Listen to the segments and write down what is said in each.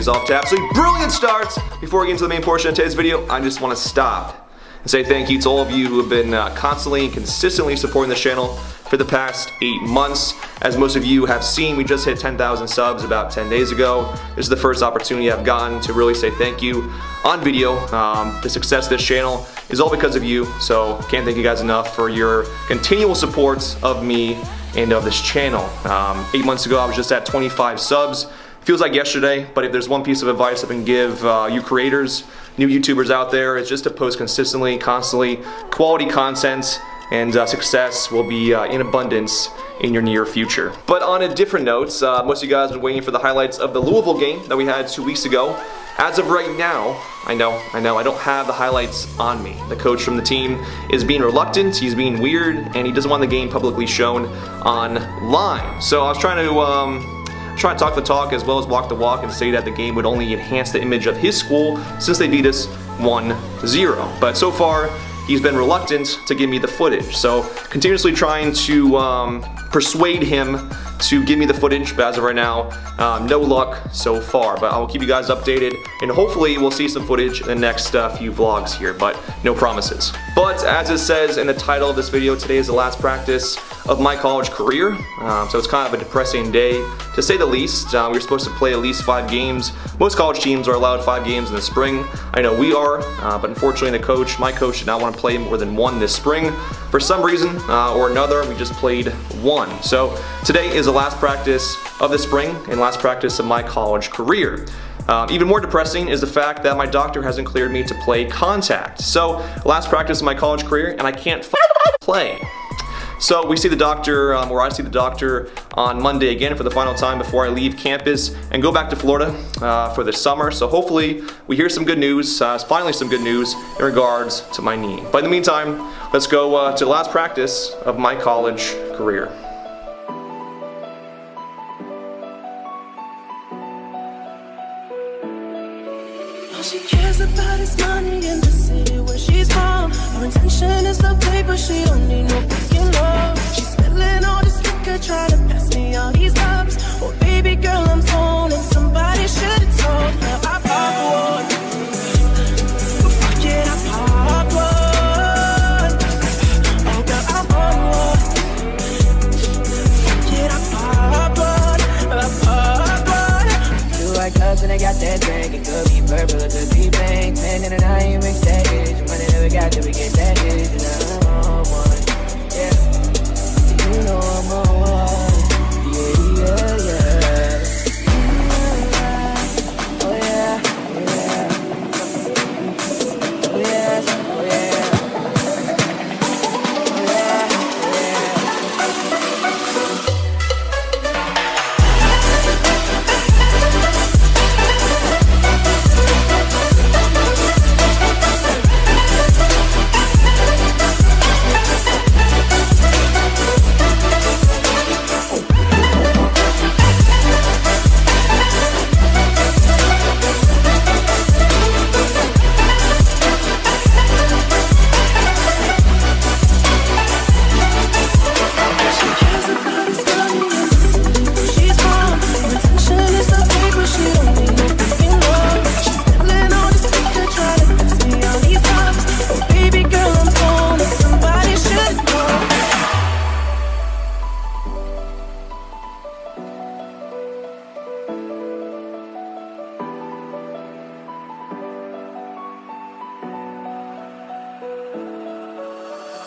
is off to absolutely brilliant starts. Before we get into the main portion of today's video, I just want to stop and say thank you to all of you who have been constantly and consistently supporting this channel for the past 8 months. As most of you have seen, we just hit 10,000 subs about 10 days ago. This is the first opportunity I've gotten to really say thank you on video. The success of this channel is all because of you, so can't thank you guys enough for your continual support of me and of this channel. 8 months ago, I was just at 25 subs. Feels like yesterday, but if there's one piece of advice I can give you creators, new YouTubers out there, it's just to post consistently, constantly, quality content, and success will be in abundance in your near future. But on a different note, most of you guys have been waiting for the highlights of the Louisville game that we had 2 weeks ago. As of right now, I know, I don't have the highlights on me. The coach from the team is being reluctant, he's being weird, and he doesn't want the game publicly shown online. So I was trying to talk the talk as well as walk the walk and say that the game would only enhance the image of his school since they beat us 1-0. But so far, he's been reluctant to give me the footage. So continuously trying to persuade him to give me the footage, but as of right now, no luck so far. But I will keep you guys updated, and hopefully we'll see some footage in the next few vlogs here, but no promises. But as it says in the title of this video, today is the last practice of my college career. So it's kind of a depressing day, to say the least. We were supposed to play at least 5 games. Most college teams are allowed 5 games in the spring. I know we are, but unfortunately my coach did not want to play more than 1 this spring. For some reason or another, we just played 1. So today is the last practice of the spring and last practice of my college career. Even more depressing is the fact that my doctor hasn't cleared me to play contact. So last practice of my college career, and I can't play. So we see the doctor, or I see the doctor on Monday again for the final time before I leave campus and go back to Florida for the summer. So hopefully we hear some good news, finally some good news in regards to my knee. But in the meantime, let's go to the last practice of my college career. All she cares about is money in the city where she's from. Her intention is the paper, she don't need no freaking love. She's spilling all this liquor, trying to pass me all these cups. Oh baby girl, I'm torn, and somebody should have told her I pop one. Fuck it, I pop one. Oh girl, I'm on one. Fuck it, I pop one. I pop one. 2 white cups and I got that drink. It could be purple, it could be pink. Man, in the night you mix that bitch. Money never got till we get that bitch. And I'm on one, yeah. You know I'm on one, yeah, yeah, yeah. Oh yeah, yeah. Oh yeah, oh yeah.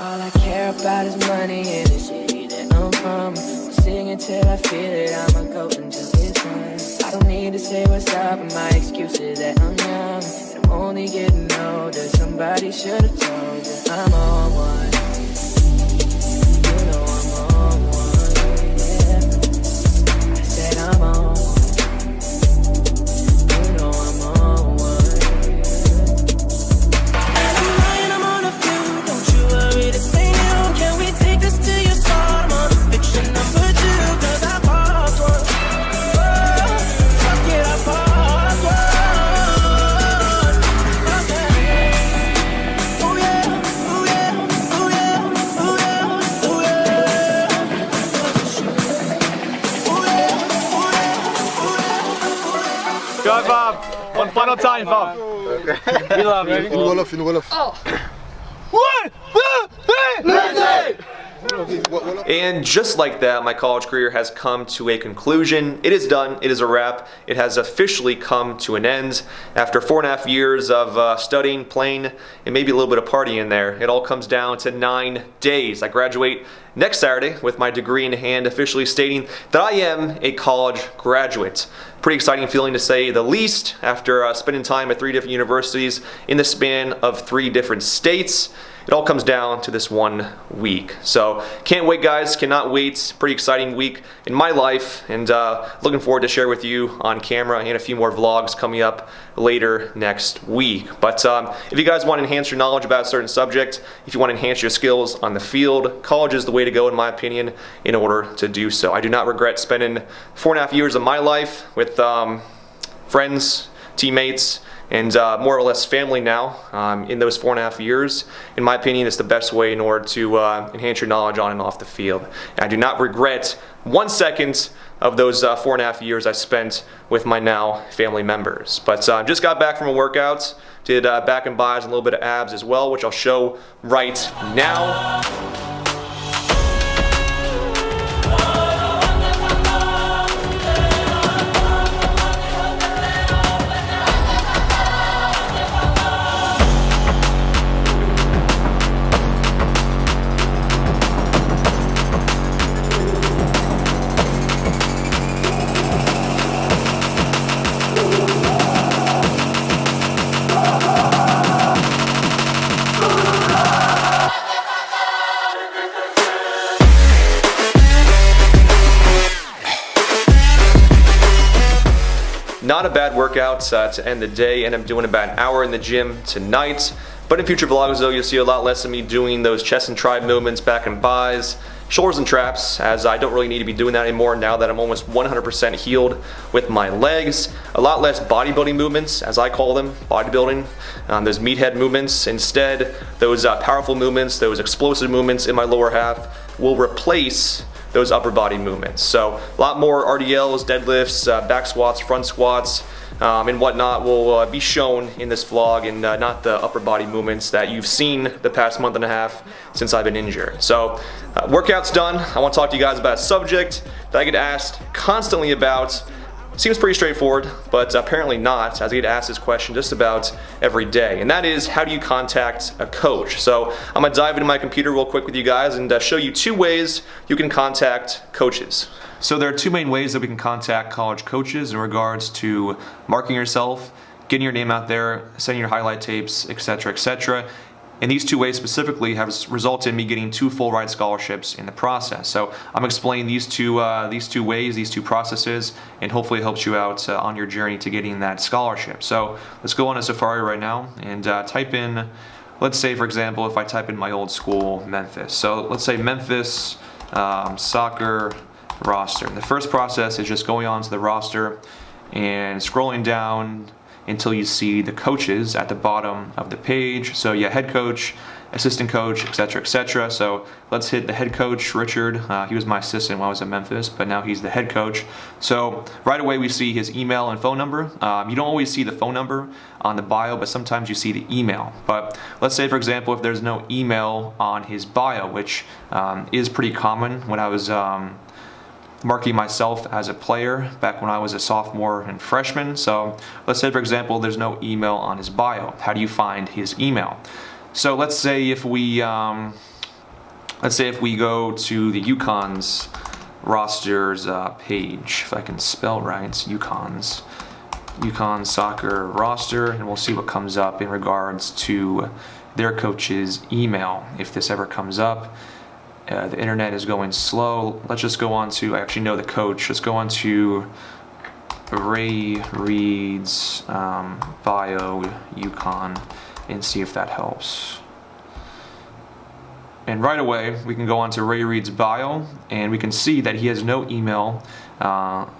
All I care about is money in the city that I'm from. I'm singing till I feel it, I'ma go until it's done. I don't need to say what's up, and my excuse is that I'm young and I'm only getting older. Somebody should have told you I'm on one. You know I'm on one, yeah. I said I'm on one. You know I'm on one, yeah. I'm lying, I'm on a few, don't you worry, this ain't new. Can we take this to your spot? I'm on fiction number 2, 'cause I popped one. Oh, fuck it, I popped one. Okay. Oh yeah, oh yeah. Bye, Bob. One final time, Bob. We love you. Une Wolof. Oh. 1, 2, 3, Lindsey! And just like that, my college career has come to a conclusion. It is done. It is a wrap. It has officially come to an end. After 4.5 years of studying, playing, and maybe a little bit of partying in there, it all comes down to 9 days. I graduate next Saturday with my degree in hand, officially stating that I am a college graduate. Pretty exciting feeling to say the least after spending time at 3 different universities in the span of 3 different states. It all comes down to this 1 week. So can't wait, guys, cannot wait. Pretty exciting week in my life, and looking forward to share with you on camera and a few more vlogs coming up later next week. But if you guys want to enhance your knowledge about a certain subject, if you want to enhance your skills on the field, college is the way to go in my opinion in order to do so. I do not regret spending 4.5 years of my life with friends, teammates, and more or less family now in those 4.5 years. In my opinion, it's the best way in order to enhance your knowledge on and off the field. And I do not regret 1 second of those 4.5 years I spent with my now family members. But just got back from a workout, did back and buys and a little bit of abs as well, which I'll show right now. Not a bad workout to end the day, and I'm doing about an hour in the gym tonight. But in future vlogs though, you'll see a lot less of me doing those chest and tri movements, back and buys, shoulders and traps, as I don't really need to be doing that anymore now that I'm almost 100% healed with my legs. A lot less bodybuilding movements, as I call them, bodybuilding, those meathead movements. Instead, those powerful movements, those explosive movements in my lower half will replace those upper body movements. So a lot more RDLs, deadlifts, back squats, front squats, and whatnot will be shown in this vlog, and not the upper body movements that you've seen the past month and a half since I've been injured. So workout's done. I want to talk to you guys about a subject that I get asked constantly about. Seems pretty straightforward, but apparently not, as I get asked this question just about every day, and that is, how do you contact a coach? So I'm gonna dive into my computer real quick with you guys and show you 2 ways you can contact coaches. So there are 2 main ways that we can contact college coaches in regards to marketing yourself, getting your name out there, sending your highlight tapes, etc., etc. And these 2 ways specifically have resulted in me getting 2 full ride scholarships in the process. So I'm explaining these two ways, these 2 processes, and hopefully it helps you out on your journey to getting that scholarship. So let's go on to Safari right now and type in, let's say for example, if I type in my old school, Memphis. So let's say Memphis soccer roster. The first process is just going on to the roster and scrolling down until you see the coaches at the bottom of the page. So yeah, head coach, assistant coach, etc., etc. So let's hit the head coach, Richard. He was my assistant when I was at Memphis, but now he's the head coach. So right away we see his email and phone number. You don't always see the phone number on the bio, but sometimes you see the email. But let's say, for example, if there's no email on his bio, which is pretty common when I was marketing myself as a player back when I was a sophomore and freshman. So let's say, for example, there's no email on his bio. How do you find his email? So let's say if we go to the UConn's rosters page, if I can spell right, UConn's soccer roster, and we'll see what comes up in regards to their coach's email, if this ever comes up. The internet is going slow. Let's just go on to, I actually know the coach. Let's go on to Ray Reed's bio, UConn, and see if that helps. And right away, we can go on to Ray Reed's bio, and we can see that he has no email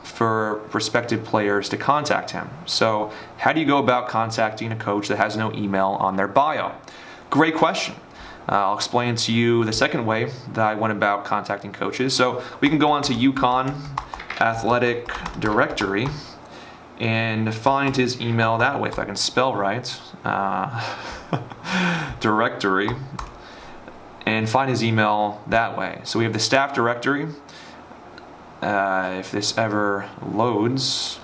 for prospective players to contact him. So how do you go about contacting a coach that has no email on their bio? Great question. I'll explain to you the second way that I went about contacting coaches. So we can go on to UConn Athletic Directory, and find his email that way, if I can spell right. Directory, and find his email that way. So we have the staff directory. If this ever loads,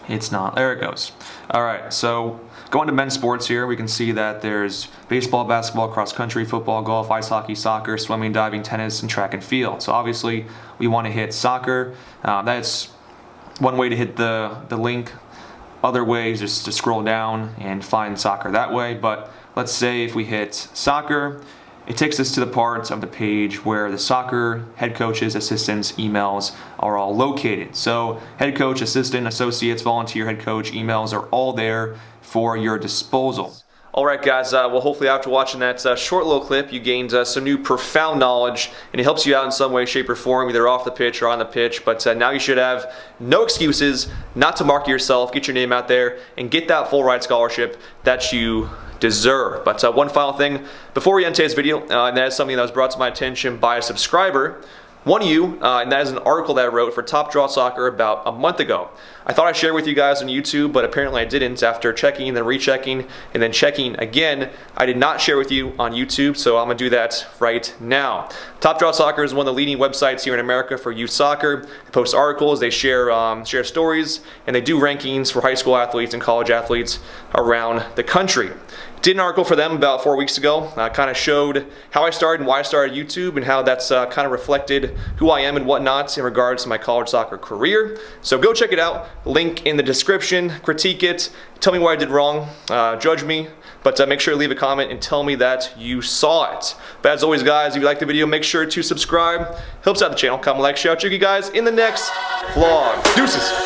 it's not. There it goes. Alright, so going to men's sports here, we can see that there's baseball, basketball, cross country, football, golf, ice hockey, soccer, swimming, diving, tennis, and track and field. So obviously we want to hit soccer. That's one way to hit the link. Other ways is to scroll down and find soccer that way. But let's say if we hit soccer, it takes us to the part of the page where the soccer head coaches, assistants, emails are all located. So head coach, assistant, associates, volunteer, head coach, emails are all there for your disposal. Alright guys, well hopefully after watching that short little clip you gained some new profound knowledge, and it helps you out in some way, shape or form, either off the pitch or on the pitch. But now you should have no excuses not to market yourself, get your name out there, and get that full ride scholarship that you deserve. But one final thing before we end today's video, and that is something that was brought to my attention by a subscriber, one of you, and that is an article that I wrote for Top Draw Soccer about a month ago. I thought I'd share with you guys on YouTube, but apparently I didn't. After checking and then rechecking and then checking again, I did not share with you on YouTube, so I'm going to do that right now. Top Draw Soccer is one of the leading websites here in America for youth soccer. They post articles, they share stories, and they do rankings for high school athletes and college athletes around the country. Did an article for them about 4 weeks ago. Kind of showed how I started and why I started YouTube, and how that's kind of reflected who I am and whatnot in regards to my college soccer career. So go check it out. Link in the description. Critique it. Tell me what I did wrong. Judge me. But make sure to leave a comment and tell me that you saw it. But as always guys, if you like the video, make sure to subscribe. Helps out the channel. Comment, like, share. I'll check you guys in the next vlog. Deuces.